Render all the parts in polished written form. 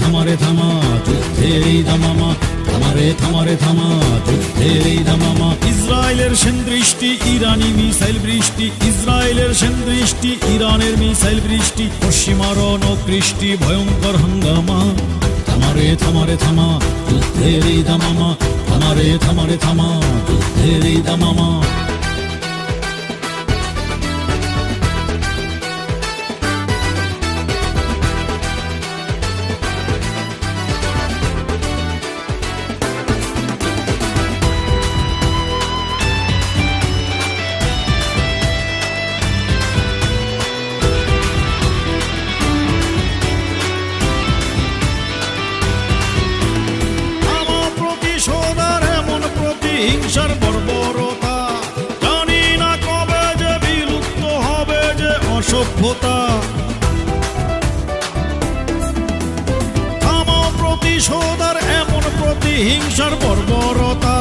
থামারে থামা যুদ্ধের এই দামামা, থামারে থামা যুদ্ধের এই দামামা। ইসরায়েলের সেনদৃষ্টি, ইরানি মিসাইল বৃষ্টি, ইসরায়েলের সেনদৃষ্টি, ইরানের মিসাইল বৃষ্টি, পশ্চিমা রণকৃষ্টি, ভয়ঙ্কর হাঙ্গামা। থামারে থামা যুদ্ধের এই দামামা, থামারে থামা যুদ্ধের এই দামামা। হিংসার বর্বরতা, জানি না কবে যে বিলুপ্ত হবে যে অসভ্যতা। থামাও প্রতিশোধ আর এমন প্রতিহিংসার বর্বরতা,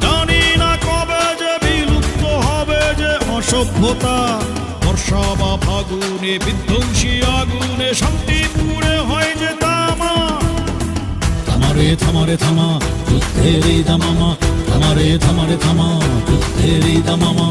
জানি না কবে যে বিলুপ্ত হবে যে অসভ্যতা। বর্ষা বা ফাগুনে বিধ্বংসী আগুনে শান্তিপুরে হয় যে তামা। থামারে থামা যুদ্ধের এই দামামা, থামারে থামা যুদ্ধের এই দামামা।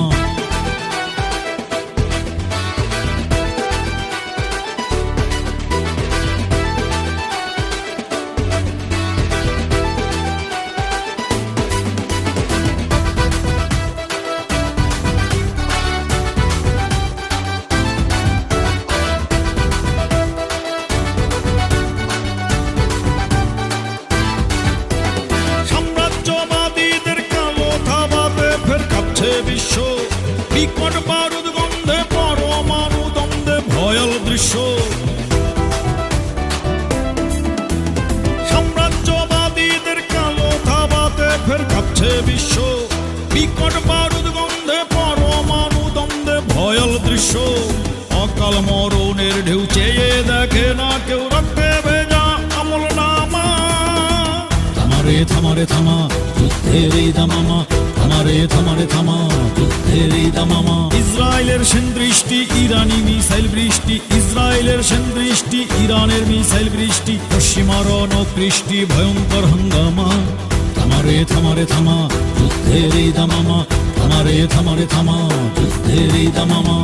বিশ্ব বিকট বারুদ গন্ধে পরমাণু দ্বন্দ্বে ভয়াল দৃশ্য। সাম্রাজ্যবাদীদের কালো থাবাতে ফের কাঁপছে বিশ্ব, বিকট বারুদ গন্ধে পরমাণু দ্বন্দ্বে ভয়াল দৃশ্য। অকাল মরণের ঢেউ চেয়ে দেখে না কেউ, রক্তে ভেজা আমল নামা। থামারে থামা যুদ্ধের এই দামামা, থামারে থামা যুদ্ধের এই দামামা। ইসরায়েলের সেনদৃষ্টি, ইরানি মিসাইল বৃষ্টি, ইসরায়েলের সেনদৃষ্টি, ইরানের মিসাইল বৃষ্টি, পশ্চিমা রণকৃষ্টি, ভয়ঙ্কর হাঙ্গামা। থামারে থামা যুদ্ধের এই দামামা, থামারে থামা যুদ্ধের এই দামামা।